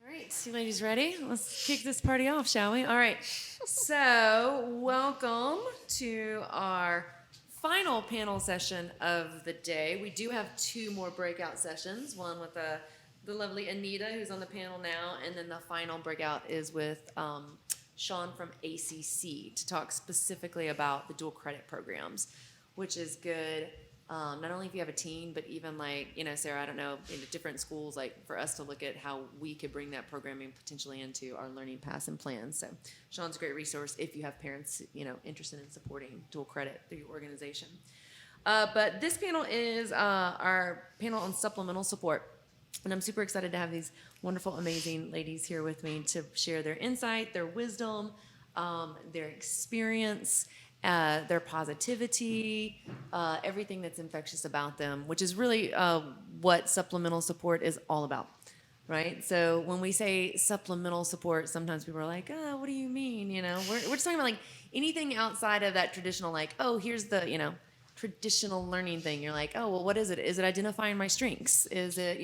All right, you ladies ready? Let's kick this party off, shall we? All right. So, welcome to our final panel session of the day. We do have two more breakout sessions, one with the lovely Anita, who's on the panel now, and then the final breakout is with Sean from ACC to talk specifically about the dual credit programs, which is good. Not only if you have a teen, but even like, Sarah, I don't know, in the different schools, like for us to look at how we could bring that programming potentially into our learning paths and plans. So Sean's a great resource if you have parents, interested in supporting dual credit through your organization. But this panel is our panel on supplemental support. And I'm super excited to have these wonderful, amazing ladies here with me to share their insight, their wisdom, their experience, their positivity, everything that's infectious about them, which is really what supplemental support is all about, right? So when we say supplemental support, sometimes people are like, oh, what do you mean? We're just talking about like anything outside of that traditional, like, oh, here's the, traditional learning thing. You're like, oh, well, what is it? Is it identifying my strengths? Is it,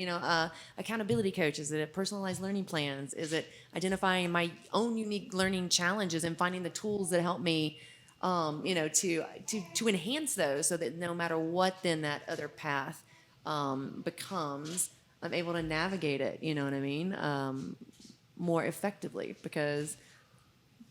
accountability coach? Is it personalized learning plans? Is it identifying my own unique learning challenges and finding the tools that help me to enhance those so that no matter what then that other path becomes, I'm able to navigate it, you know what I mean, more effectively because,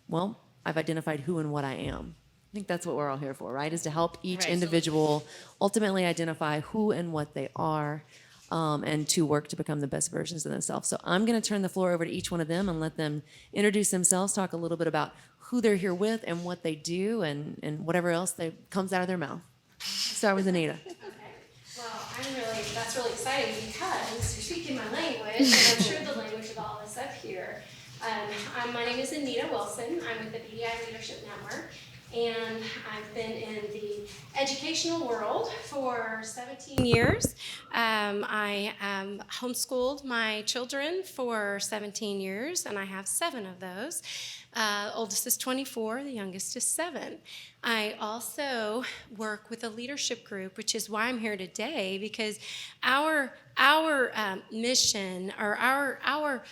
well, I've identified who and what I am. I think that's what we're all here for, right? Is to help each individual ultimately identify who and what they are and to work to become the best versions of themselves. So I'm going to turn the floor over to each one of them and let them introduce themselves, talk a little bit about who they're here with and what they do and whatever else comes out of their mouth. Start with Anita. Okay. Well, that's really exciting because you're speaking my language, and I'm sure the language of all of us up here. My name is Anita Wilson. I'm with the BDI Leadership Network, and I've been in the educational world for 17 years. I homeschooled my children for 17 years, and I have 7 of those. Oldest is 24, the youngest is 7. I also work with a leadership group, which is why I'm here today, because our mission or our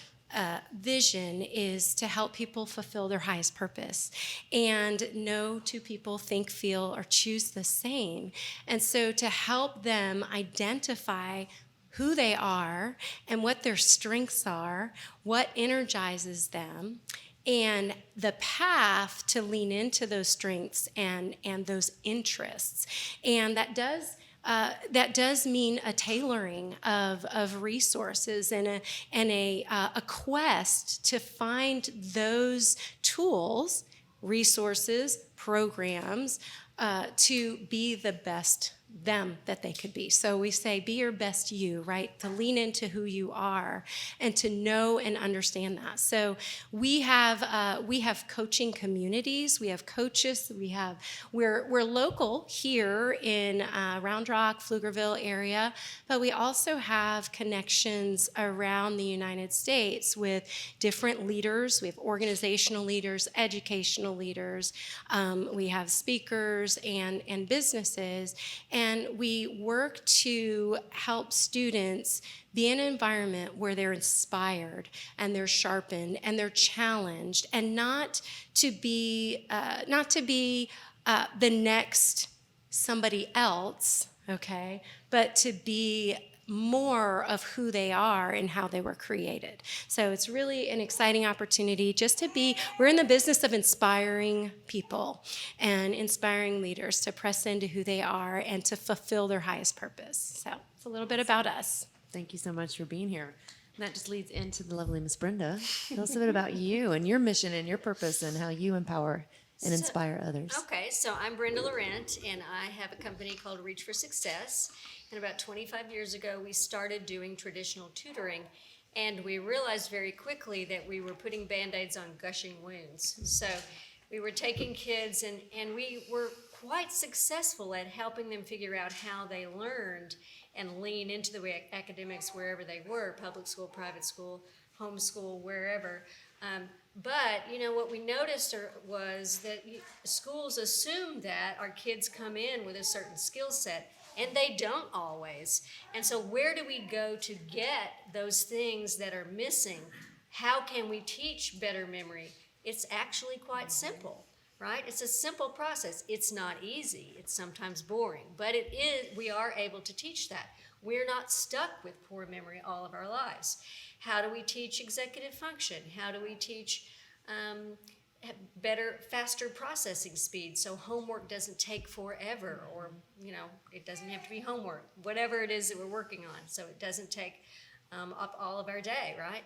vision is to help people fulfill their highest purpose. And no two people think, feel, or choose the same. And so to help them identify who they are and what their strengths are, what energizes them, and the path to lean into those strengths and those interests. And that does mean a tailoring of resources and a quest to find those tools, resources, programs to be the best them that they could be. So we say, be your best you, right? To lean into who you are and to know and understand that. So we have coaching communities. We have coaches. We're local here in Round Rock, Pflugerville area, but we also have connections around the United States with different leaders. We have organizational leaders, educational leaders. We have speakers and businesses. And we work to help students be in an environment where they're inspired and they're sharpened and they're challenged, and not to be the next somebody else, okay, but to be more of who they are and how they were created. So it's really an exciting opportunity just to we're in the business of inspiring people and inspiring leaders to press into who they are and to fulfill their highest purpose. So it's a little bit about us. Thank you so much for being here. And that just leads into the lovely Miss Brenda. Tell us a bit about you and your mission and your purpose and how you empower and inspire others. Okay, so I'm Brenda Laurent, and I have a company called Reach for Success. And about 25 years ago, we started doing traditional tutoring, and we realized very quickly that we were putting Band-Aids on gushing wounds. So we were taking kids, and we were quite successful at helping them figure out how they learned and lean into the academics wherever they were, public school, private school, homeschool, wherever. But, what we noticed was that schools assume that our kids come in with a certain skill set, and they don't always. And so where do we go to get those things that are missing How can we teach better memory? It's actually quite simple, right? It's a simple process. It's not easy. It's sometimes boring, but it is. We are able to teach that. We're not stuck with poor memory all of our lives. How do we teach executive function? How do we teach better, faster processing speed so homework doesn't take forever, or, it doesn't have to be homework, whatever it is that we're working on, so it doesn't take up all of our day, right?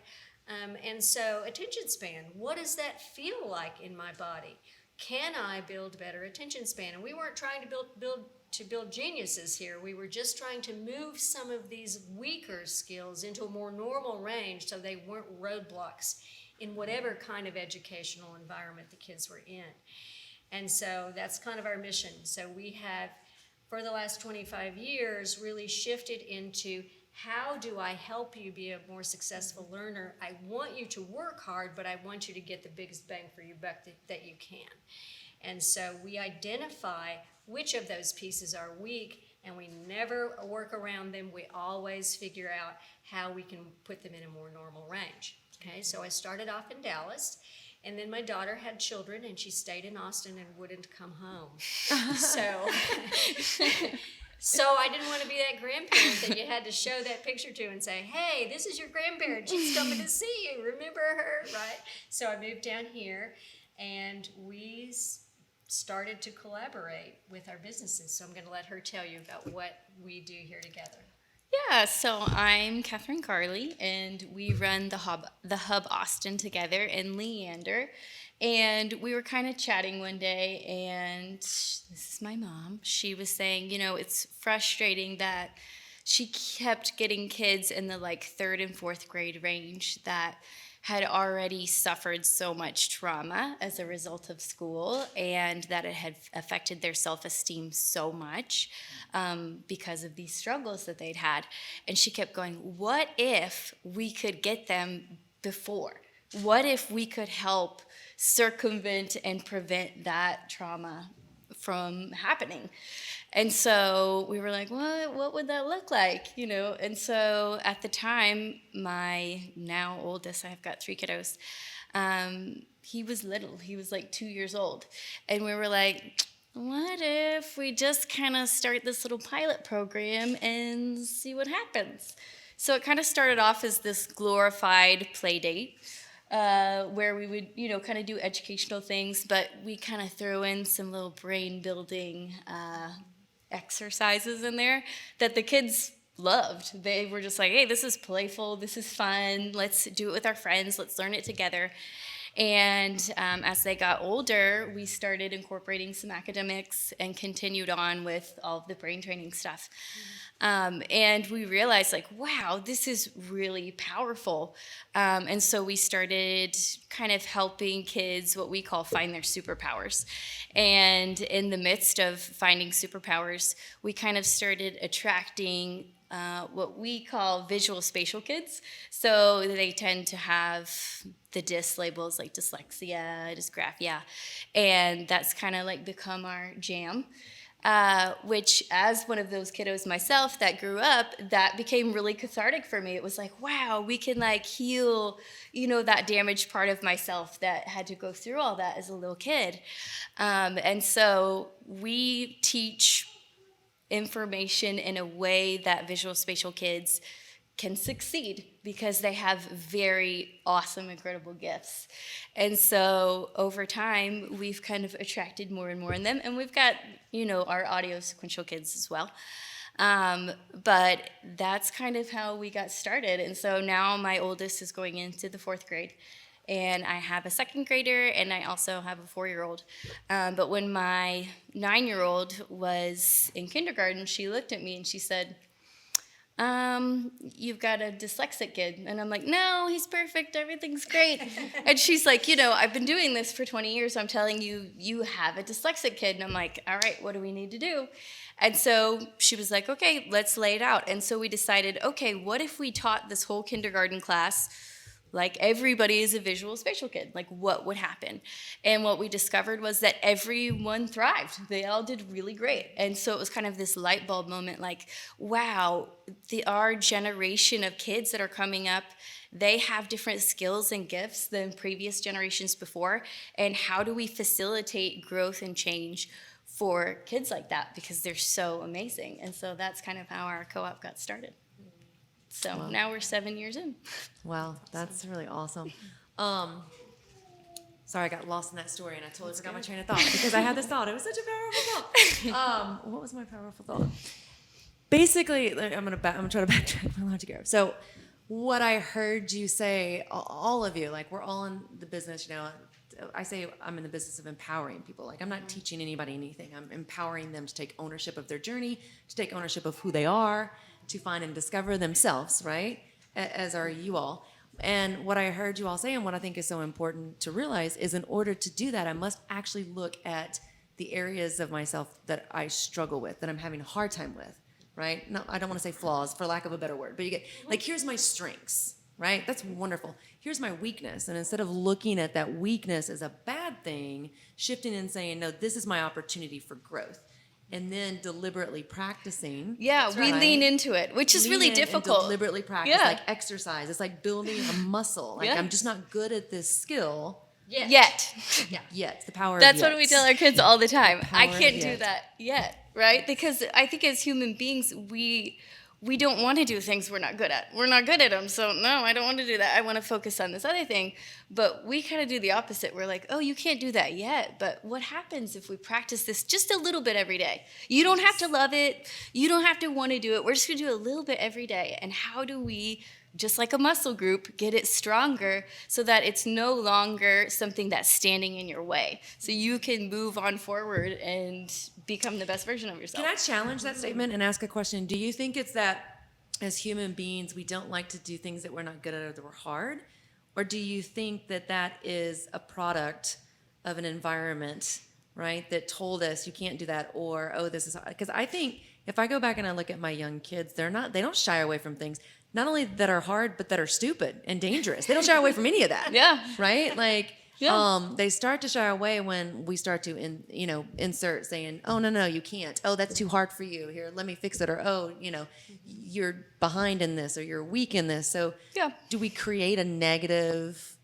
And so attention span, what does that feel like in my body? Can I build better attention span? And we weren't trying to build geniuses here. We were just trying to move some of these weaker skills into a more normal range so they weren't roadblocks in whatever kind of educational environment the kids were in. And so that's kind of our mission. So we have, for the last 25 years, really shifted into, how do I help you be a more successful learner? I want you to work hard, but I want you to get the biggest bang for your buck that you can. And so we identify which of those pieces are weak, and we never work around them. We always figure out how we can put them in a more normal range. Okay, so I started off in Dallas, and then my daughter had children, and she stayed in Austin and wouldn't come home. So I didn't want to be that grandparent that you had to show that picture to and say, hey, this is your grandparent. She's coming to see you. Remember her, right? So I moved down here, and we started to collaborate with our businesses. So I'm going to let her tell you about what we do here together. Yeah, so I'm Catherine Carley, and we run the Hub Austin together in Leander. And we were kind of chatting one day, and this is my mom. She was saying, it's frustrating that she kept getting kids in the third and fourth grade range that had already suffered so much trauma as a result of school, and that it had affected their self-esteem so much because of these struggles that they'd had. And she kept going, what if we could get them before? What if we could help circumvent and prevent that trauma from happening? And so we were like, what would that look like? And so at the time, my now oldest, I've got 3 kiddos, he was little. He was 2 years old. And we were like, what if we just kind of start this little pilot program and see what happens? So it kind of started off as this glorified play date, where we would, kind of do educational things, but we kind of throw in some little brain building exercises in there that the kids loved. They were just like, hey, this is playful, this is fun, let's do it with our friends, let's learn it together. And as they got older, we started incorporating some academics and continued on with all of the brain training stuff. And we realized, wow, this is really powerful. And so we started kind of helping kids, what we call, find their superpowers. And in the midst of finding superpowers, we kind of started attracting what we call visual spatial kids. So they tend to have the DIS labels like dyslexia, dysgraphia, and that's kind of become our jam. Which, as one of those kiddos myself that grew up, that became really cathartic for me. It was like, wow, we can heal, that damaged part of myself that had to go through all that as a little kid. And so we teach information in a way that visual spatial kids can succeed because they have very awesome, incredible gifts. And so over time, we've kind of attracted more and more in them. And we've got, our audio sequential kids as well. But that's kind of how we got started. And so now my oldest is going into the 4th grade. And I have a 2nd grader, and I also have a 4-year-old. But when my 9-year-old was in kindergarten, she looked at me and she said, you've got a dyslexic kid. And I'm like, no, he's perfect, everything's great. And she's like, I've been doing this for 20 years, I'm telling you, you have a dyslexic kid. And I'm like, all right, what do we need to do? And so she was like, okay, let's lay it out. And so we decided, okay, what if we taught this whole kindergarten class everybody is a visual spatial kid, what would happen? And what we discovered was that everyone thrived. They all did really great. And so it was kind of this light bulb moment, wow, our generation of kids that are coming up they have different skills and gifts than previous generations before. And how do we facilitate growth and change for kids like that? Because they're so amazing. And so that's kind of how our co-op got started. So now we're 7 years in. Wow, that's really awesome. Sorry, I got lost in that story and I totally forgot my train of thought because I had this thought. It was such a powerful thought. What was my powerful thought? Basically, I'm gonna try to backtrack my logic here. So, what I heard you say, all of you, like we're all in the business. You know, I say I'm in the business of empowering people. Like I'm not teaching anybody anything. I'm empowering them to take ownership of their journey, to take ownership of who they are, to find and discover themselves. Right, as are you all. And what I heard you all say and what I think is so important to realize is in order to do that, I must actually look at the areas of myself that I struggle with, that I'm having a hard time with, right? No, I don't want to say flaws for lack of a better word, but you get, like, here's my strengths, right? That's wonderful. Here's my weakness. And instead of looking at that weakness as a bad thing, shifting and saying, no, this is my opportunity for growth. And then deliberately practicing. Yeah, we lean into it, which is really difficult. Deliberately practice, like exercise. It's like building a muscle. Like I'm just not good at this skill yet. Yet. It's the power of That's yet. what we tell our kids all the time. I can't do yet. that yet, right? Because I think as human beings, we don't want to do things we're not good at. We're not good at them, so no, I don't want to do that. I want to focus on this other thing. But we kind of do the opposite. We're like, oh, you can't do that yet. But what happens if we practice this just a little bit every day? You don't have to love it. You don't have to want to do it. We're just going to do a little bit every day. And how do we, just like a muscle group, get it stronger so that it's no longer something that's standing in your way? So you can move on forward and become the best version of yourself. Can I challenge that statement and ask a question? Do you think it's that as human beings, we don't like to do things that we're not good at or that were hard? Or do you think that that is a product of an environment, right, that told us you can't do that, or, oh, this is hard? Because I think if I go back and I look at my young kids, they don't shy away from things, not only that are hard, but that are stupid and dangerous. They don't shy away from any of that. Yeah. Right? Like, they start to shy away when we start to, insert saying, oh, no, you can't. Oh, that's too hard for you. Here, let me fix it. Or, oh, you're behind in this or you're weak in this. So do we create a negative,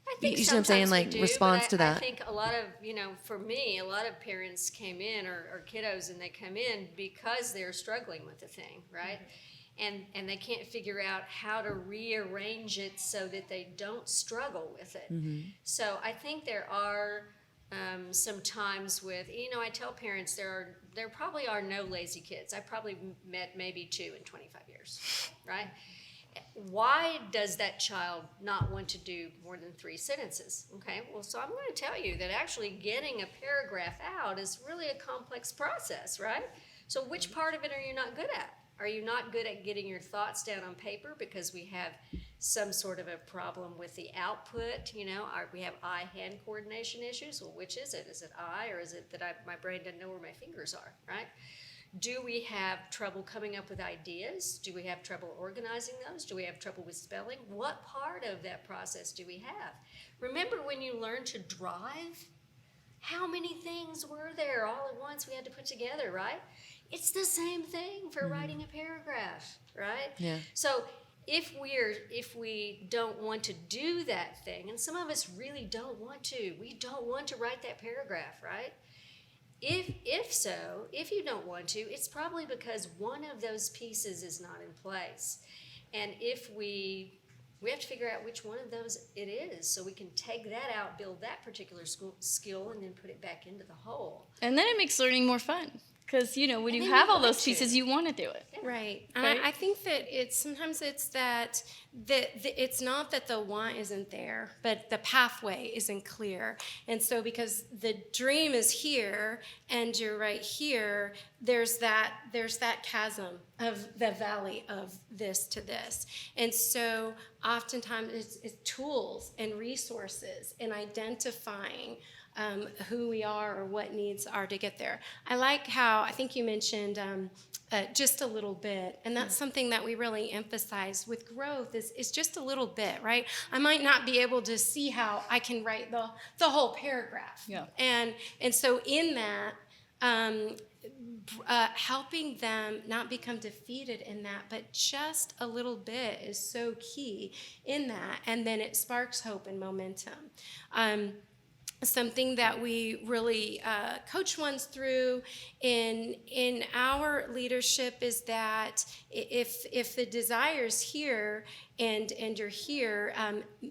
I think you see what I'm saying, like, sometimes we do, response but to that? I think a lot of, for me, a lot of parents came in or kiddos, and they come in because they're struggling with the thing, right? And they can't figure out how to rearrange it so that they don't struggle with it. So I think there are some times with, I tell parents there probably are no lazy kids. I probably met maybe 2 in 25 years, right? Why does that child not want to do more than 3 sentences? Okay, well, so I'm going to tell you that actually getting a paragraph out is really a complex process, right? So which part of it are you not good at? Are you not good at getting your thoughts down on paper because we have some sort of a problem with the output? We have eye-hand coordination issues. Well, which is it? Is it eye, or is it that my brain doesn't know where my fingers are, right? Do we have trouble coming up with ideas? Do we have trouble organizing those? Do we have trouble with spelling? What part of that process do we have? Remember when you learned to drive? How many things were there all at once we had to put together, right? It's the same thing for writing a paragraph, right? Yeah. So if we don't want to do that thing, and some of us really don't want to, we don't want to write that paragraph, right? If you don't want to, it's probably because one of those pieces is not in place. And if we have to figure out which one of those it is so we can take that out, build that particular skill, and then put it back into the whole. And then it makes learning more fun. Because, when you then have you all those want pieces, to. you want to do it. Right. And Right. I think that sometimes it's that it's not that the want isn't there, but the pathway isn't clear. And so because the dream is here and you're right here, there's that chasm of the valley of this to this. And so oftentimes it's tools and resources and identifying who we are or what needs are to get there. I like how, I think you mentioned just a little bit, and that's something that we really emphasize with growth is just a little bit, right? I might not be able to see how I can write the whole paragraph. Yeah. And so in that, helping them not become defeated in that, but just a little bit is so key in that. And then it sparks hope and momentum. Something that we really coach ones through in our leadership is that if the desire's here and you're here,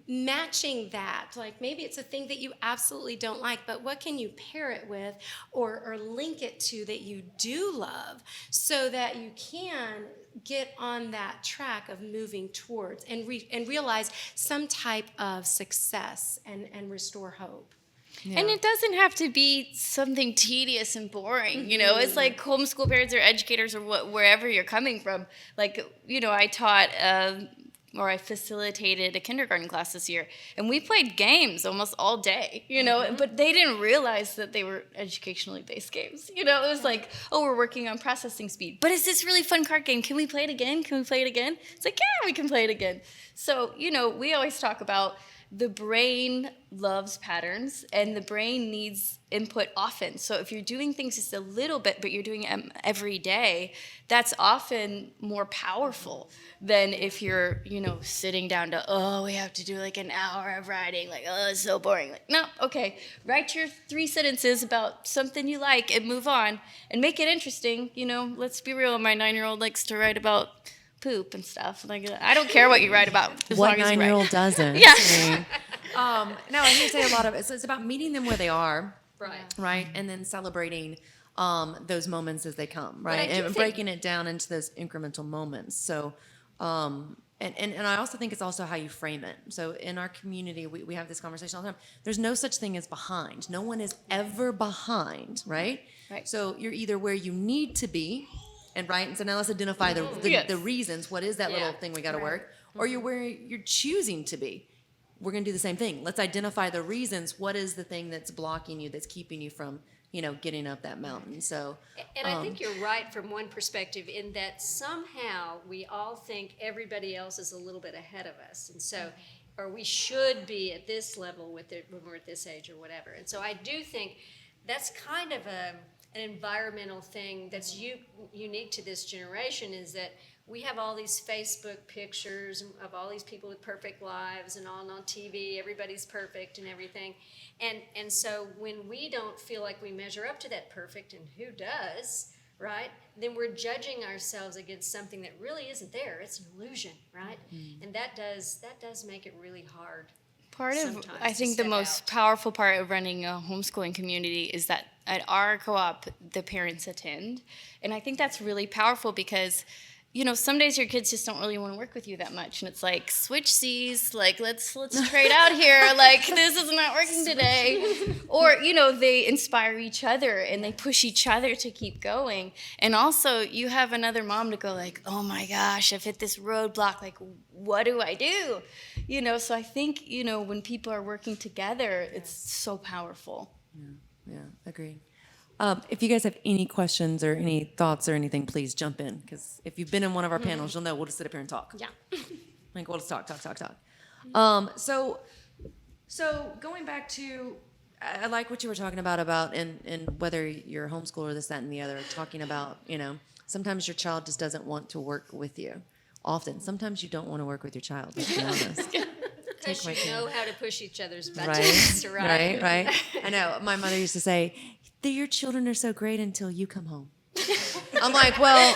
matching that, like maybe it's a thing that you absolutely don't like, but what can you pair it with or link it to that you do love, so that you can get on that track of moving towards and realize some type of success and restore hope. Yeah. And it doesn't have to be something tedious and boring, you know. It's like homeschool parents or educators or wherever you're coming from. Like, you know, I taught or I facilitated a kindergarten class this year, and we played games almost all day, you know, but they didn't realize that they were educationally based games. You know, it was like, oh, we're working on processing speed, but it's this really fun card game. Can we play it again? Can we play it again? It's like, yeah, we can play it again. So, you know, we always talk about the brain loves patterns, and the brain needs input often. So if you're doing things just a little bit, but you're doing it every day, that's often more powerful than if you're, you know, sitting down to, oh, we have to do like an hour of writing. Like, oh, it's so boring. Like, no, okay, write your 3 sentences about something you like and move on and make it interesting. You know, let's be real. My 9-year-old likes to write about poop and stuff. Like, I don't care what you write about. What 9-year-old doesn't? Yeah. No, I hear you say a lot of it. So it's about meeting them where they are, Right. right, and then celebrating those moments as they come, But I right, do and think- breaking it down into those incremental moments. So, and I also think it's also how you frame it. So in our community, we have this conversation all the time. There's no such thing as behind. No one is ever behind, right? Right. So you're either where you need to be, and right. And so now let's identify the Yes. reasons. What is that little Yeah. thing we got to work? Or you're where you're choosing to be. We're going to do the same thing. Let's identify the reasons. What is the thing that's blocking you, that's keeping you from, you know, getting up that mountain? So, And I think you're right from one perspective in that somehow we all think everybody else is a little bit ahead of us. And so, or we should be at this level with it when we're at this age or whatever. And so I do think that's kind of an environmental thing that's unique to this generation, is that we have all these Facebook pictures of all these people with perfect lives and on TV, everybody's perfect and everything. And so when we don't feel like we measure up to that perfect, and who does, right, then we're judging ourselves against something that really isn't there. It's an illusion, right? And that does make it really hard. Part of, sometimes I to think, the step most out. powerful part of running a homeschooling community is that at our co-op, the parents attend. And I think that's really powerful because, you know, some days your kids just don't really want to work with you that much. And it's like, switch C's, like, let's trade out here. Like, this is not working today. Or, you know, they inspire each other and they push each other to keep going. And also, you have another mom to go like, oh my gosh, I've hit this roadblock. Like, what do I do? You know, so I think, you know, when people are working together, it's so powerful. yeah, agreed. If you guys have any questions or any thoughts or anything, please jump in. Because if you've been in one of our panels, you'll know we'll just sit up here and talk. Yeah. Like, we'll just talk. So going back to, I like what you were talking about and whether you're a homeschooler, this, that, and the other, talking about, you know, sometimes your child just doesn't want to work with you. Often. Sometimes you don't want to work with your child, let's be honest. Because my you know how to push each other's Right, buttons, right. I know. My mother used to say, your children are so great until you come home. I'm like, well,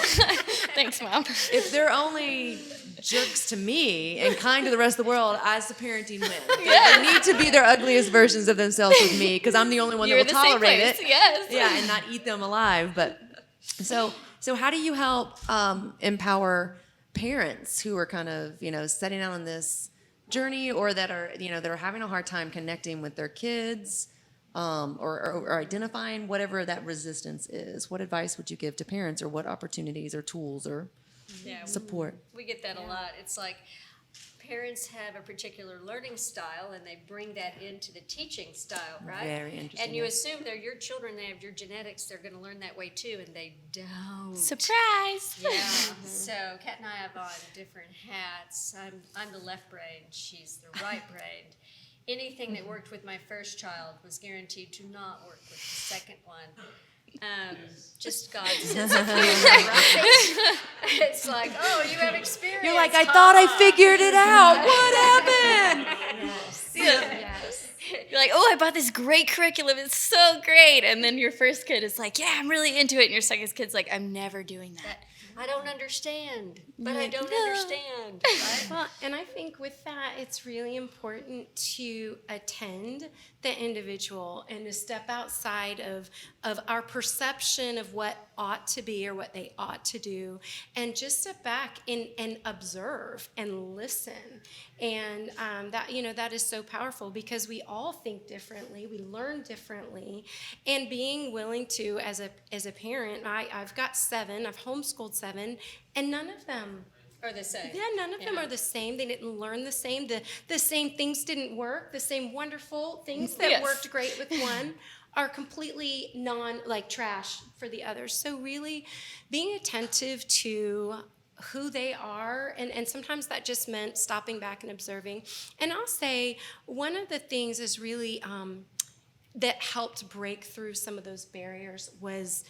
Thanks, Mom. if they're only jerks to me and kind to the rest of the world, as the parenting win. They need to be their ugliest versions of themselves with me because I'm the only one You're that will the same tolerate place, it. yes. Yeah, and not eat them alive. But so how do you help empower parents who are kind of, you know, setting out on this journey, or that are, you know, that are having a hard time connecting with their kids, or identifying whatever that resistance is? What advice would you give to parents, or what opportunities or tools or support? We get that a lot. It's like parents have a particular learning style and they bring that into the teaching style, right? Very interesting, And you yeah. assume they're your children, they have your genetics, they're going to learn that way too, and they don't. Surprise! Yeah. So Kat and I have on different hats. I'm the left brain. She's the right brain. Anything that worked with my first child was guaranteed to not work with the second one. Just God's sense of humor, right? It's like, oh, you have experience. You're like, I thought I figured it out. What happened? Yes. You're like, oh, I bought this great curriculum. It's so great. And then your first kid is like, yeah, I'm really into it. And your second kid's like, I'm never doing that. I don't understand, but I Like, don't no. understand. Right? Well, and I think with that, it's really important to attend the individual and to step outside of our perception of what ought to be or what they ought to do, and just step back and observe and listen. And that is so powerful because we all think differently, we learn differently, and being willing to, as a parent, I've got 7, I've homeschooled 7, and none of them. Or the same. Yeah, none of them are the same. They didn't learn the same. The same things didn't work. The same wonderful things that Yes. worked great with one are completely trash for the others. So really being attentive to who they are, and sometimes that just meant stopping back and observing. And I'll say one of the things is really that helped break through some of those barriers was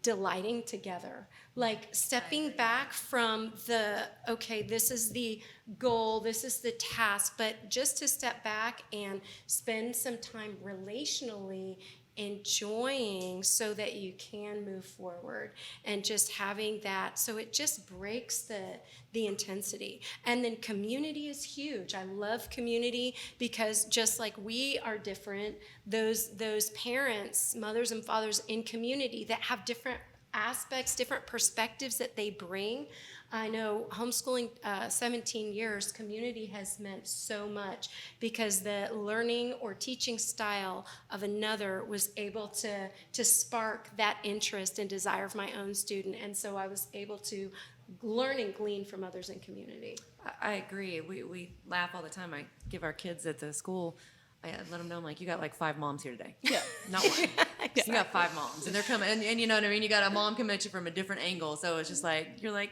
delighting together, like stepping back from this is the goal, this is the task, but just to step back and spend some time relationally enjoying so that you can move forward, and just having that, so it just breaks the intensity. And then community is huge. I love community because just like we are different, those parents, mothers and fathers in community that have different aspects, different perspectives that they bring. I know homeschooling 17 years, community has meant so much because the learning or teaching style of another was able to spark that interest and desire of my own student. And so I was able to learn and glean from others in community. I agree. We laugh all the time. I give our kids at the school, I let them know, I'm like, you got like 5 moms here today. Yeah. Not one. You got 5 moms. And they're coming, and you know what I mean? You got a mom coming at you from a different angle. So it's just like, you're like,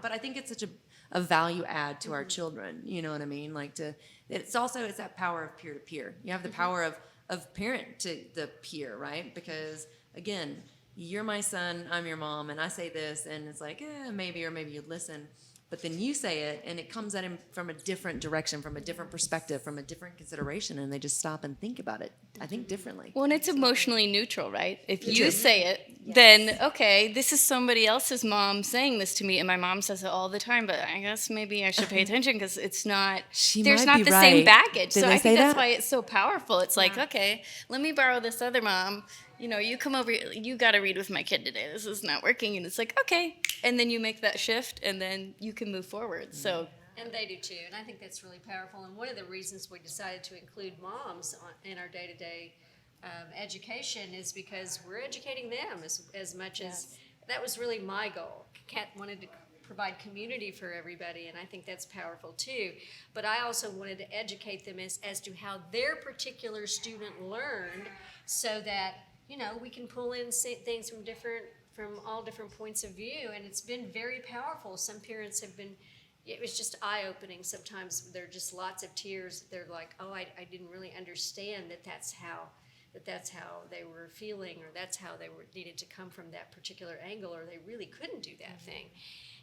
but I think it's such a value add to our children. You know what I mean? Like it's that power of peer to peer. You have the power of parent to the peer, right? Because again, you're my son, I'm your mom, and I say this, and it's like, maybe, or maybe you'd listen. But then you say it, and it comes at him from a different direction, from a different perspective, from a different consideration, and they just stop and think about it, I think, differently. Well, and it's emotionally neutral, right? If you say it, then, okay, this is somebody else's mom saying this to me, and my mom says it all the time, but I guess maybe I should pay attention because it's not, there's might not be the same right. baggage. Did So they I say think that's that? why it's so powerful. It's like, okay, let me borrow this other mom. You know, you come over, you got to read with my kid today. This is not working. And it's like, okay. And then you make that shift, and then you can move forward. So, And they do too, and I think that's really powerful. And one of the reasons we decided to include moms in our day-to-day education is because we're educating them as much as, that was really my goal. Kat wanted to provide community for everybody, and I think that's powerful too. But I also wanted to educate them as to how their particular student learned, so that, you know, we can pull in things from all different points of view, and it's been very powerful. Some parents have been, it was just eye-opening. Sometimes there are just lots of tears. They're like, oh, I didn't really understand that's how they were feeling, or that's how they needed to come from that particular angle, or they really couldn't do that thing.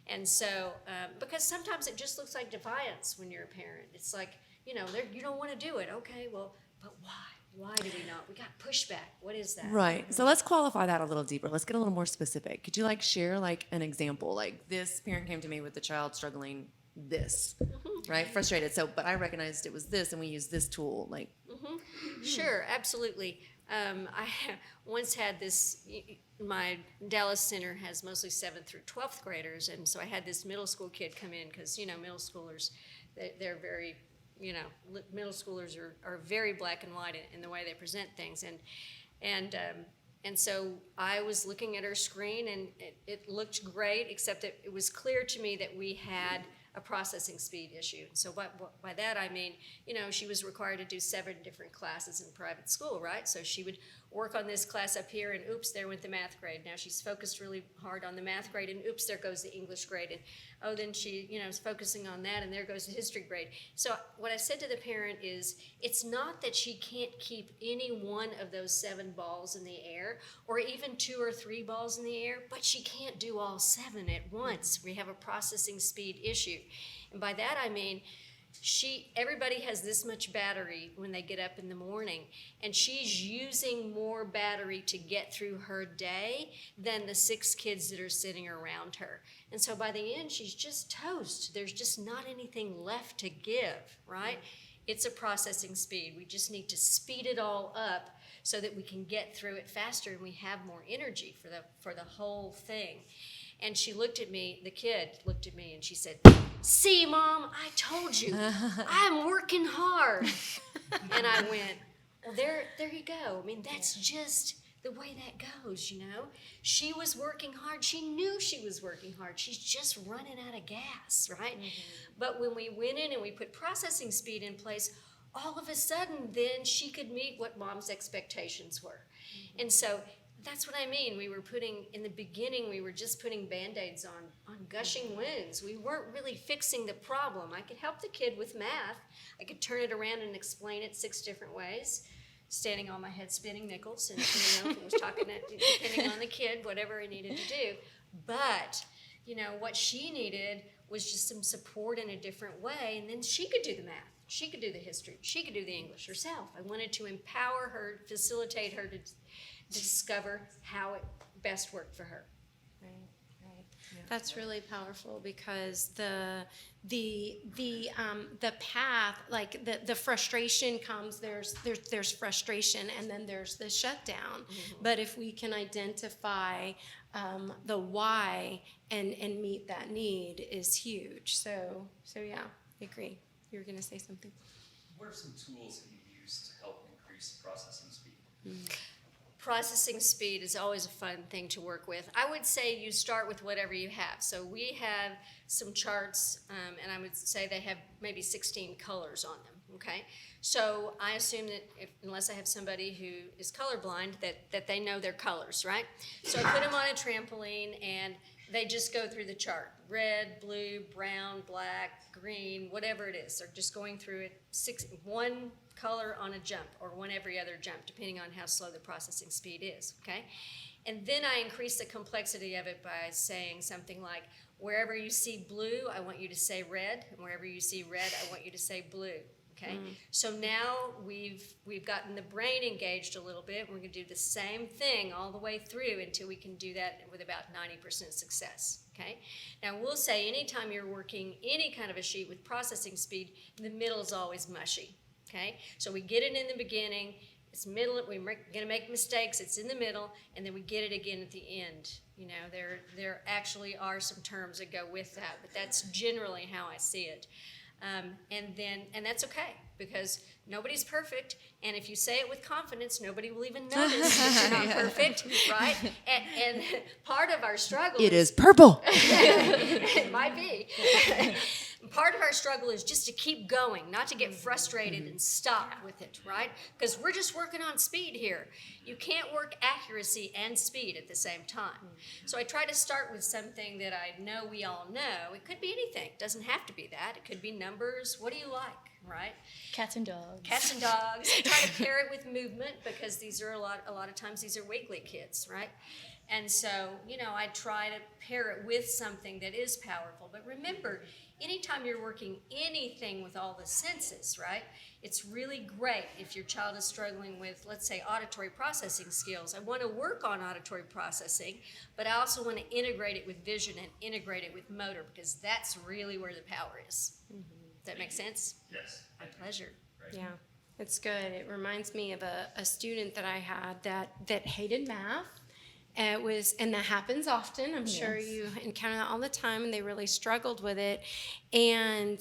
And so, because sometimes it just looks like defiance when you're a parent. It's like, you know, you don't want to do it. Okay, well, but why? Why do we not? We got pushback. What is that? Right. So let's qualify that a little deeper. Let's get a little more specific. Could you share an example? Like, this parent came to me with the child struggling this, right? Frustrated. So, but I recognized it was this, and we used this tool. Sure, absolutely. I once had this, my Dallas Center has mostly 7th through 12th graders, and so I had this middle school kid come in because, you know, middle schoolers, they're very, you know, middle schoolers are very black and white in the way they present things. And so I was looking at her screen, and it looked great, except that it was clear to me that we had a processing speed issue. So by that I mean, she was required to do 7 different classes in private school, right? So she would work on this class up here, and oops, there went the math grade. Now she's focused really hard on the math grade, and oops, there goes the English grade. And oh, then she, is focusing on that, and there goes the history grade. So what I said to the parent is, it's not that she can't keep any one of those 7 balls in the air, or even 2 or 3 balls in the air, but she can't do all 7 at once. We have a processing speed issue. And by that I mean, everybody has this much battery when they get up in the morning, and she's using more battery to get through her day than the 6 kids that are sitting around her. And so by the end, she's just toast. There's just not anything left to give, right? It's a processing speed. We just need to speed it all up so that we can get through it faster and we have more energy for the whole thing. And she looked at me, the kid looked at me, and she said, "See, Mom, I told you, I'm working hard." And I went, well, there you go. I mean, that's just the way that goes, She was working hard. She knew she was working hard. She's just running out of gas, right? Mm-hmm. But when we went in and we put processing speed in place, all of a sudden, then she could meet what Mom's expectations were. Mm-hmm. And so that's what I mean. In the beginning, we were just putting Band-Aids on gushing wounds. We weren't really fixing the problem. I could help the kid with math. I could turn it around and explain it 6 different ways, standing on my head spinning nickels, and if I was talking, depending on the kid, whatever I needed to do. But, what she needed was just some support in a different way, and then she could do the math. She could do the history. She could do the English herself. I wanted to empower her, facilitate her to discover how it best worked for her. Right. Yeah. That's really powerful, because the path, like the frustration comes. There's frustration, and then there's the shutdown. Mm-hmm. But if we can identify the why and meet that need, is huge. So yeah, I agree. You were going to say something. What are some tools that you use to help increase processing speed? Mm-hmm. Processing speed is always a fun thing to work with. I would say you start with whatever you have. So we have some charts, and I would say they have maybe 16 colors on them, okay? So I assume that unless I have somebody who is colorblind, that they know their colors, right? So I put them on a trampoline, and they just go through the chart. Red, blue, brown, black, green, whatever it is. They're just going through it, one color on a jump, or one every other jump, depending on how slow the processing speed is, okay? And then I increase the complexity of it by saying something like, wherever you see blue, I want you to say red, and wherever you see red, I want you to say blue, okay? So now we've gotten the brain engaged a little bit. We're going to do the same thing all the way through until we can do that with about 90% success, okay? Now we'll say anytime you're working any kind of a sheet with processing speed, the middle is always mushy. Okay, so we get it in the beginning, it's middle, we're going to make mistakes, it's in the middle, and then we get it again at the end. There actually are some terms that go with that, but that's generally how I see it. And that's okay, because nobody's perfect, and if you say it with confidence, nobody will even notice that you're not perfect, right? And part of our struggle is purple. It might be. Part of our struggle is just to keep going, not to get frustrated and stop with it, right? Because we're just working on speed here. You can't work accuracy and speed at the same time. So I try to start with something that I know we all know. It could be anything. It doesn't have to be that. It could be numbers. What do you like, right? Cats and dogs. Cats and dogs. I try to pair it with movement, because these are a lot of times these are wiggly kids, right? And so, I try to pair it with something that is powerful. But remember, anytime you're working anything with all the senses, right, it's really great if your child is struggling with, let's say, auditory processing skills. I want to work on auditory processing, but I also want to integrate it with vision and integrate it with motor, because that's really where the power is. Mm-hmm. Does that make sense? Yes. My pleasure. Right. Yeah, it's good. It reminds me of a student that I had that hated math. And that happens often. I'm sure you encounter that all the time, and they really struggled with it. And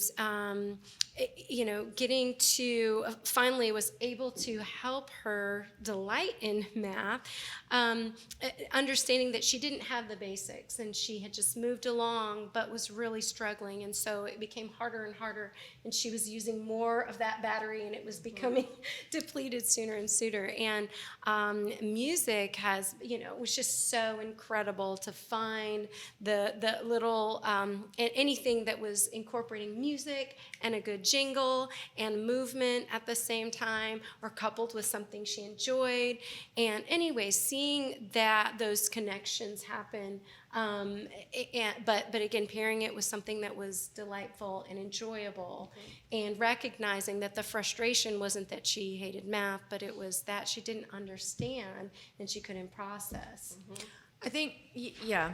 getting to finally was able to help her delight in math, understanding that she didn't have the basics and she had just moved along but was really struggling, and so it became harder and harder, and she was using more of that battery and it was becoming depleted sooner and sooner. And music was just so incredible to find the little anything that was incorporating music and a good jingle and movement at the same time, or coupled with something she enjoyed. And anyway, seeing that those connections happen, but again, pairing it with something that was delightful and enjoyable, and recognizing that the frustration wasn't that she hated math, but it was that she didn't understand and she couldn't process. I think, yeah.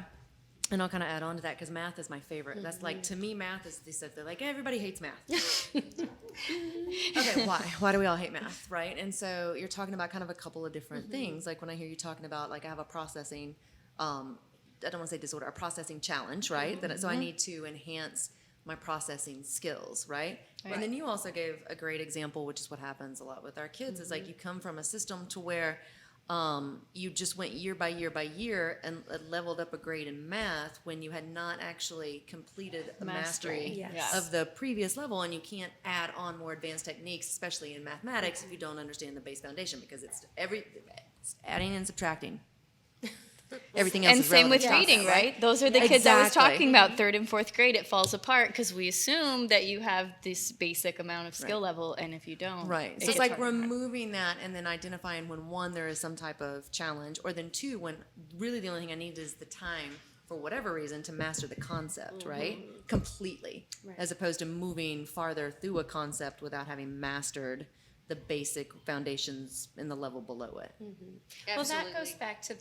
And I'll kind of add on to that because math is my favorite. That's like, to me, math is, they said, they're like, everybody hates math. Okay, why? Why do we all hate math, right? And so you're talking about kind of a couple of different things. Like when I hear you talking about, like, I have a processing, I don't want to say disorder, a processing challenge, right? So I need to enhance my processing skills, right? And then you also gave a great example, which is what happens a lot with our kids, is like you come from a system to where you just went year by year by year and leveled up a grade in math when you had not actually completed a mastery of the previous level, and you can't add on more advanced techniques, especially in mathematics, if you don't understand the base foundation, because it's adding and subtracting. Everything else And is same with relative. reading, right? Those are the kids I was Exactly. talking about. 3rd and 4th grade, it falls apart because we assume that you have this basic amount of skill level, and if you don't, Right. it So it's gets like harder and harder. removing that and then identifying when, one, there is some type of challenge, or then two, when really the only thing I need is the time, for whatever reason, to master the concept, right? Completely. As opposed to moving farther through a concept without having mastered the basic foundations in the level below it. Well, that goes back to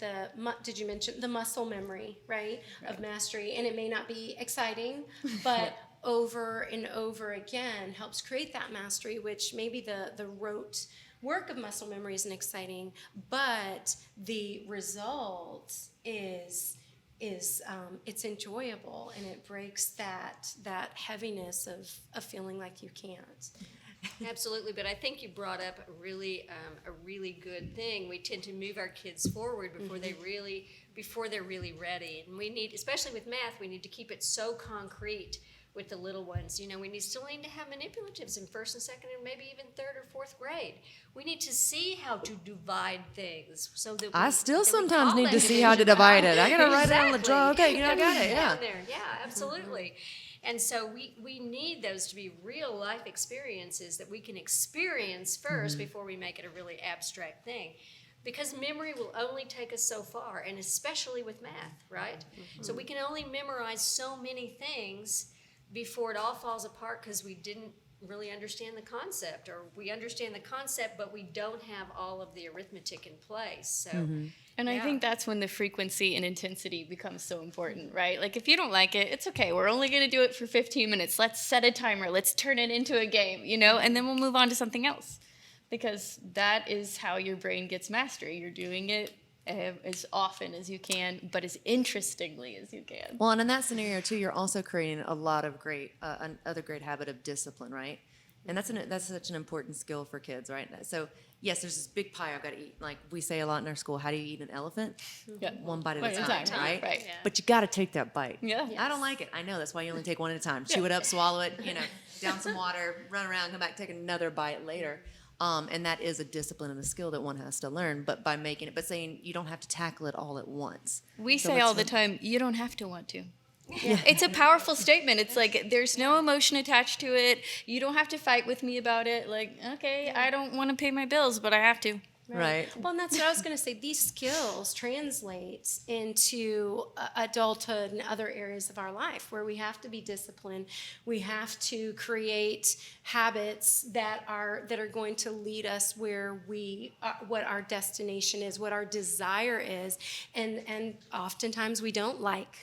did you mention the muscle memory, right? Of mastery. And it may not be exciting, but over and over again helps create that mastery, which maybe the rote work of muscle memory isn't exciting, but the result is it's enjoyable, and it breaks that heaviness of feeling like you can't. Absolutely, but I think you brought up a really good thing. We tend to move our kids forward before they're really ready, and we need, especially with math, we need to keep it so concrete with the little ones. We still need to have manipulatives in 1st and 2nd and maybe even 3rd or 4th grade. We need to see how to divide things so that I still that we sometimes call need that to see how to division. divide it. I gotta write it on the draw. Okay, I got it. Yeah. Down there. Yeah, absolutely. And so we need those to be real life experiences that we can experience first before we make it a really abstract thing. Because memory will only take us so far, and especially with math, right? So we can only memorize so many things before it all falls apart because we didn't really understand the concept, or we understand the concept but we don't have all of the arithmetic in place. So And I think that's when the frequency and intensity becomes so important, right? Like, if you don't like it, it's okay. We're only going to do it for 15 minutes. Let's set a timer. Let's turn it into a game, and then we'll move on to something else. Because that is how your brain gets mastery. You're doing it as often as you can, but as interestingly as you can. Well, and in that scenario too, you're also creating a lot of another great habit of discipline, right? And that's such an important skill for kids, right? So yes, there's this big pie I've got to eat. Like we say a lot in our school, how do you eat an elephant? Yeah. One bite at One a time, right? Right. Yeah. But you got to take that bite. Yeah. I don't like it. I know, that's why you only take one at a time. Chew it up, swallow it, down some water, run around, come back, take another bite later. And that is a discipline and a skill that one has to learn, but saying you don't have to tackle it all at once. We So say it's all the not- time, you don't have to want to. It's a powerful statement. It's like, there's no emotion attached to it. You don't have to fight with me about it. Like, okay, I don't want to pay my bills, but I have to. Right. Well, and that's what I was going to say. These skills translate into adulthood and other areas of our life where we have to be disciplined. We have to create habits that are going to lead us where what our destination is, what our desire is, and oftentimes we don't like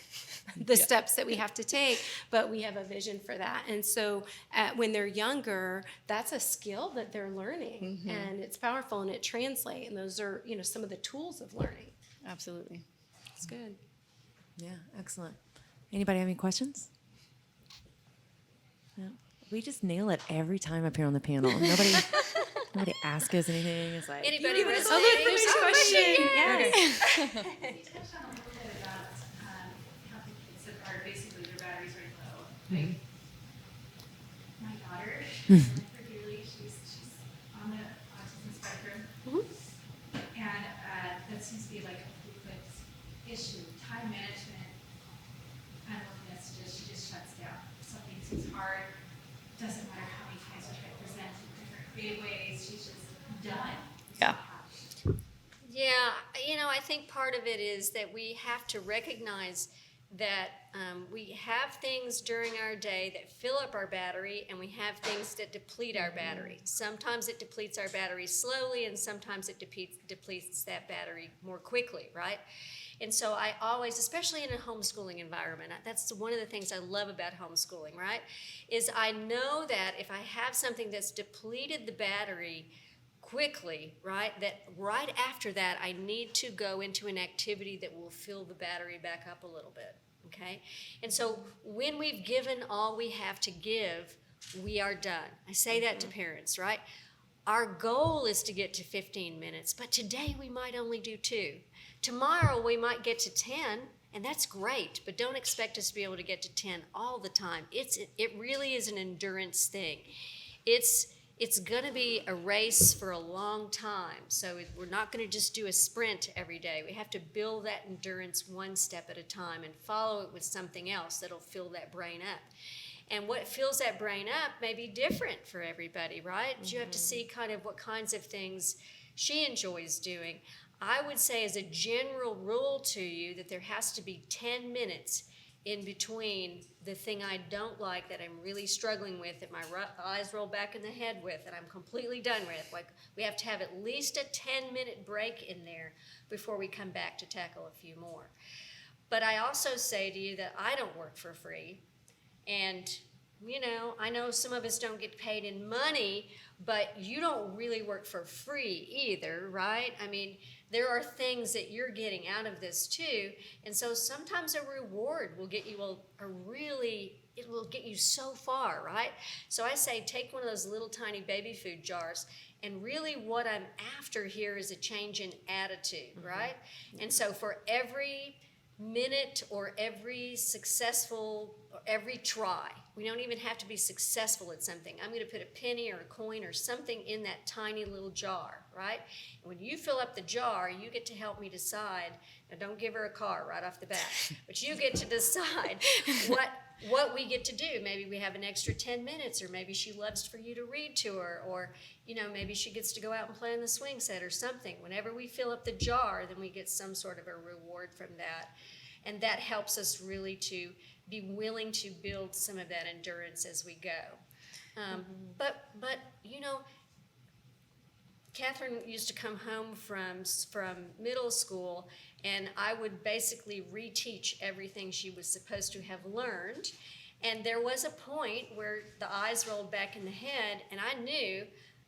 the steps that we have to take, but we have a vision for that. And so when they're younger, that's a skill that they're learning, and it's powerful, and it translates. And those are, some of the tools of learning. Absolutely. It's good. Yeah, excellent. Anybody have any questions? Yeah. we just nail it every time up here on the panel. Nobody asks us anything. It's like, Anybody you give us a resonating? little question. Yes. Okay. You touched on a little bit about how the kids are basically their batteries are low. Like my daughter, her dearly, she's on the autism spectrum, and that seems to be like a frequent issue. Time management, unwillingness to she just shuts down. If something seems hard, doesn't matter how many times we try to present in different creative ways, she's just done. It's Yeah. not happening. Yeah, I think part of it is that we have to recognize that we have things during our day that fill up our battery, and we have things that deplete our battery. Sometimes it depletes our battery slowly, and sometimes it depletes that battery more quickly, right? And so I always, especially in a homeschooling environment, that's one of the things I love about homeschooling, right? Is I know that if I have something that's depleted the battery quickly, right, that right after that I need to go into an activity that will fill the battery back up a little bit, okay? And so when we've given all we have to give, we are done. I say that to parents, right? Our goal is to get to 15 minutes, but today we might only do 2. Tomorrow we might get to 10, and that's great, but don't expect us to be able to get to 10 all the time. It really is an endurance thing. It's going to be a race for a long time, so we're not going to just do a sprint every day. We have to build that endurance one step at a time and follow it with something else that'll fill that brain up. And what fills that brain up may be different for everybody, right? But you have to see kind of what kinds of things she enjoys doing. I would say as a general rule to you that there has to be 10 minutes in between the thing I don't like, that I'm really struggling with, that my eyes roll back in the head with, that I'm completely done with. Like, we have to have at least a 10-minute break in there before we come back to tackle a few more. But I also say to you that I don't work for free. And, I know some of us don't get paid in money, but you don't really work for free either, right? I mean, there are things that you're getting out of this too. And so sometimes a reward will get you it will get you so far, right? So I say take one of those little tiny baby food jars, and really what I'm after here is a change in attitude, right? And so for every minute or every successful or every try, we don't even have to be successful at something. I'm going to put a penny or a coin or something in that tiny little jar, right? And when you fill up the jar, you get to help me decide. Now, don't give her a car right off the bat, but you get to decide what we get to do. Maybe we have an extra 10 minutes, or maybe she loves for you to read to her, or maybe she gets to go out and play on the swing set or something. Whenever we fill up the jar, then we get some sort of a reward from that. And that helps us really to be willing to build some of that endurance as we go. But Catherine used to come home from middle school, and I would basically reteach everything she was supposed to have learned. And there was a point where the eyes rolled back in the head, and I knew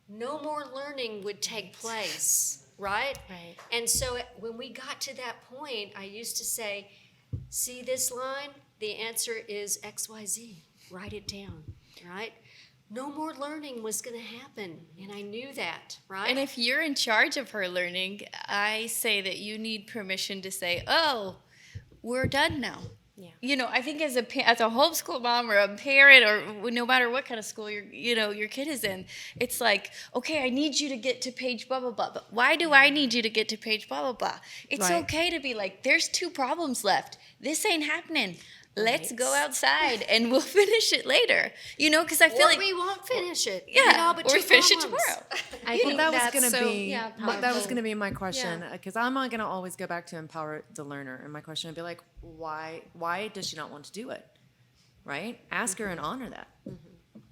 no more learning would take place, right? Right. And so when we got to that point, I used to say, see this line? The answer is XYZ. Write it down, right? No more learning was going to happen, and I knew that, right? And if you're in charge of her learning, I say that you need permission to say, oh, we're done now. Yeah. I think as a homeschool mom or a parent, or no matter what kind of school your kid is in, it's like, okay, I need you to get to page blah, blah, blah. But why do I need you to get to page blah, blah, blah? It's Right. okay to be like, there's 2 problems left. This ain't happening. Let's Right. go outside and we'll finish it later. Because I feel Or like we won't finish it. yeah, but or 2 finish it problems. tomorrow. I think that was that's going to so, be yeah, that was powerful. going to be my question, because I'm not going to always go back to empower the learner, and my question would be like, why does she not want to do it? Right? Ask her and honor that.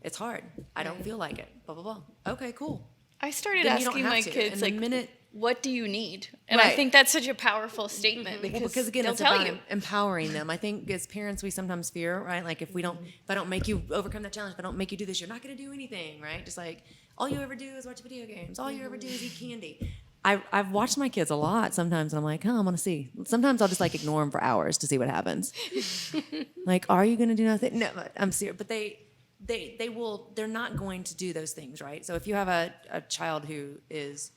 It's hard. I don't feel like it. Blah blah blah. Okay, cool. I started Then you don't asking have my to. kids, And the like, minute- what do you need? And I Right. think that's such a powerful statement Because again, they'll it's tell about you. empowering them. I think as parents, we sometimes fear, right? Like if I don't make you overcome that challenge, if I don't make you do this, you're not going to do anything, right? Just like all you ever do is watch video games. All you ever do is eat candy. I've watched my kids a lot sometimes, and I'm like, I want to see. Sometimes I'll just like ignore them for hours to see what happens. Like, are you going to do nothing? No, I'm serious. But they're not going to do those things, right? So if you have a child who is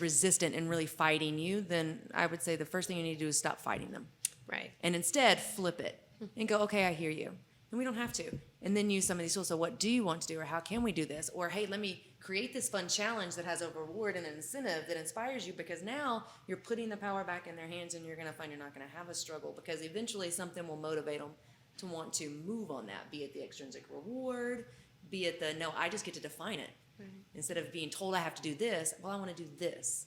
resistant and really fighting you, then I would say the first thing you need to do is stop fighting them. Right. And instead flip it and go, okay, I hear you. And we don't have to. And then use some of these tools. So what do you want to do, or how can we do this? Or, hey, let me create this fun challenge that has a reward and an incentive that inspires you, because now you're putting the power back in their hands, and you're going to find you're not going to have a struggle, because eventually something will motivate them to want to move on that, be it the extrinsic reward, be it the, no, I just get to define it. Right. Instead of being told I have to do this, well, I want to do this.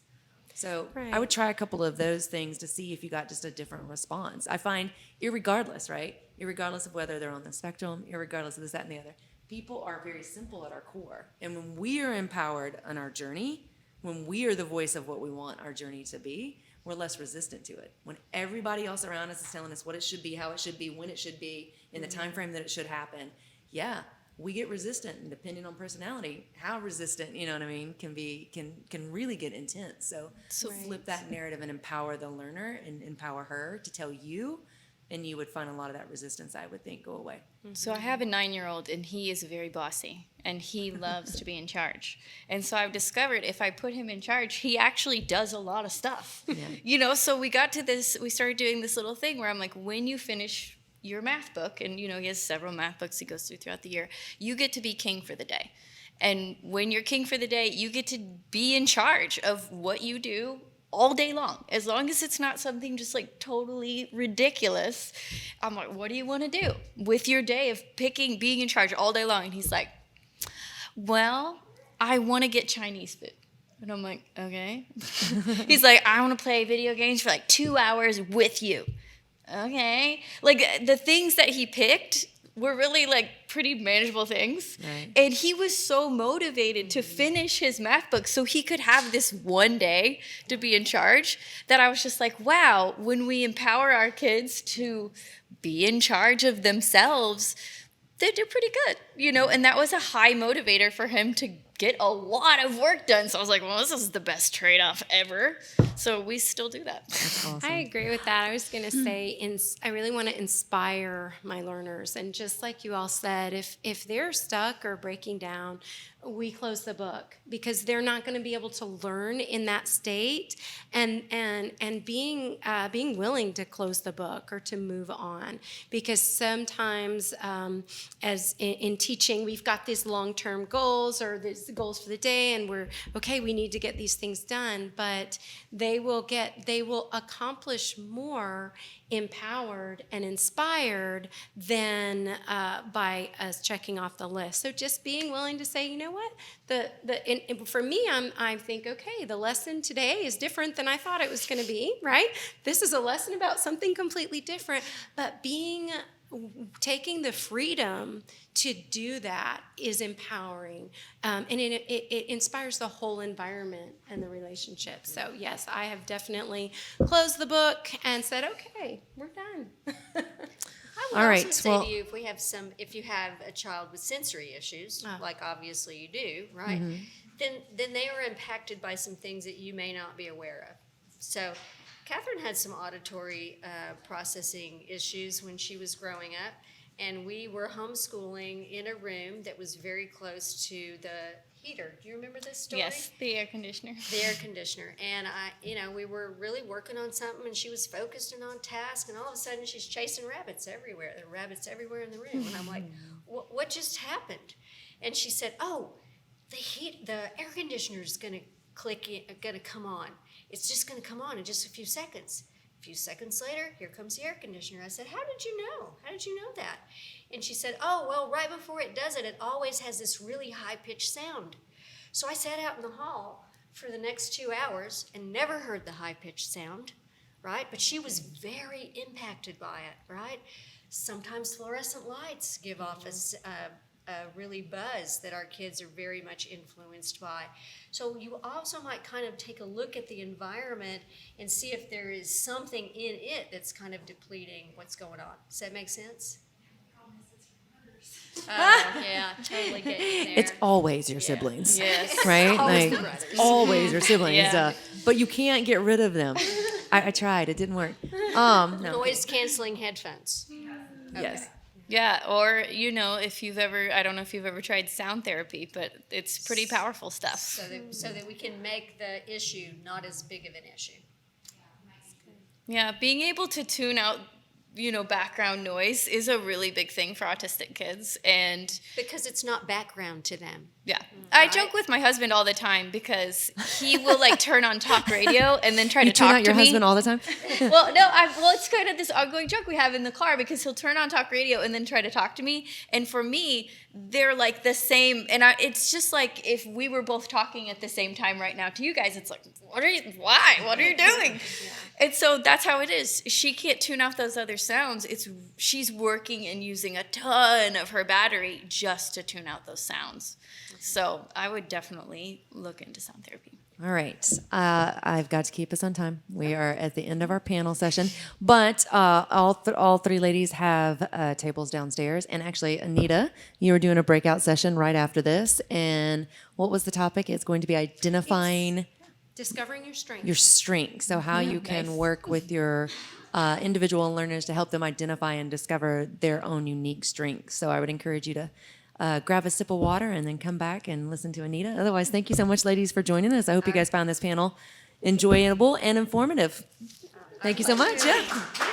So Right. I would try a couple of those things to see if you got just a different response. I find, irregardless, right? Irregardless of whether they're on the spectrum, irregardless of this, that, and the other, people are very simple at our core. And when we are empowered on our journey, when we are the voice of what we want our journey to be, we're less resistant to it. When everybody else around us is telling us what it should be, how it should be, when it should be, in the time frame that it should happen, yeah, we get resistant, and depending on personality, how resistant, you know what I mean, can really get intense. So flip that narrative and empower the learner and empower her to tell you, and you would find a lot of that resistance, I would think, go away. So I have a 9-year-old, and he is very bossy, and he loves to be in charge. And so I've discovered if I put him in charge, he actually does a lot of stuff. Yeah. You know, so we started doing this little thing where I'm like, when you finish your math book, and, you know, he has several math books he goes through throughout the year, you get to be king for the day. And when you're king for the day, you get to be in charge of what you do all day long, as long as it's not something just like totally ridiculous. I'm like, what do you want to do with your day of being in charge all day long? And he's like, well, I want to get Chinese food. And I'm like, okay. He's like, I want to play video games for like 2 hours with you. Okay. Like, the things that he picked were really like pretty manageable things. Right. And he was so motivated to finish his math book so he could have this one day to be in charge, that I was just like, wow, when we empower our kids to be in charge of themselves, they do pretty good, you know. And that was a high motivator for him to get a lot of work done. So I was like, well, this is the best trade-off ever. So we still do that. That's awesome. I agree with that. I was going to say, I really want to inspire my learners. And just like you all said, if they're stuck or breaking down, we close the book, because they're not going to be able to learn in that state, and being willing to close the book or to move on, because sometimes as in teaching, we've got these long-term goals or these goals for the day, and we need to get these things done, but they will accomplish more empowered and inspired than by us checking off the list. So just being willing to say, you know what, for me, I think, okay, the lesson today is different than I thought it was going to be, right? This is a lesson about something completely different, but taking the freedom to do that is empowering, and it inspires the whole environment and the relationship. So yes, I have definitely closed the book and said, okay, we're done. I would All right, also say well- to you, if you have a child with sensory issues, like obviously you do, right? Mm-hmm. Then they are impacted by some things that you may not be aware of. So Catherine had some auditory processing issues when she was growing up, and we were homeschooling in a room that was very close to the heater. Do you remember this story? Yes, the air conditioner. The air conditioner. And we were really working on something, and she was focused and on task, and all of a sudden she's chasing rabbits everywhere. There are rabbits everywhere in the room. And I'm like, what just happened? And she said, oh, the air conditioner's gonna come on. It's just gonna come on in just a few seconds. A few seconds later, here comes the air conditioner. I said, how did you know? How did you know that? And she said, oh, well, right before it does it, it always has this really high-pitched sound. So I sat out in the hall for the next 2 hours and never heard the high-pitched sound, right? But she was very impacted by it, right? Sometimes fluorescent lights give off a really buzz that our kids are very much influenced by. So you also might kind of take a look at the environment and see if there is something in it that's kind of depleting what's going on. Does that make sense? Oh, yeah, totally get you there. It's always your siblings, Yes. right? Always Like, the brothers. always your siblings. Yeah. But you can't get rid of them. I tried. It didn't work. No. Noise canceling headphones. Yes. Yeah, or if you've ever, I don't know if you've ever tried sound therapy, but it's pretty powerful stuff. So that we can make the issue not as big of an issue. Yeah, being able to tune out, background noise is a really big thing for autistic kids. And Because it's not background to them. yeah, I joke with my husband all the time because he will like turn on talk radio and then try You to turn talk out your to me. husband all the time? Well, no, it's kind of this ongoing joke we have in the car because he'll turn on talk radio and then try to talk to me. And for me, they're like the same. And it's just like if we were both talking at the same time right now to you guys, it's like, why? What are you doing? And so that's how it is. She can't tune out those other sounds. She's working and using a ton of her battery just to tune out those sounds. So I would definitely look into sound therapy. All right. I've got to keep us on time. We are at the end of our panel session, but all three ladies have tables downstairs. And actually, Anita, you were doing a breakout session right after this. And what was the topic? It's going to be identifying Discovering your strengths. your strengths. So how you can work with your individual learners to help them identify and discover their own unique strengths. So I would encourage you to grab a sip of water and then come back and listen to Anita. Otherwise, thank you so much, ladies, for joining us. I hope you guys found this panel enjoyable and informative. Thank you so much. Yeah.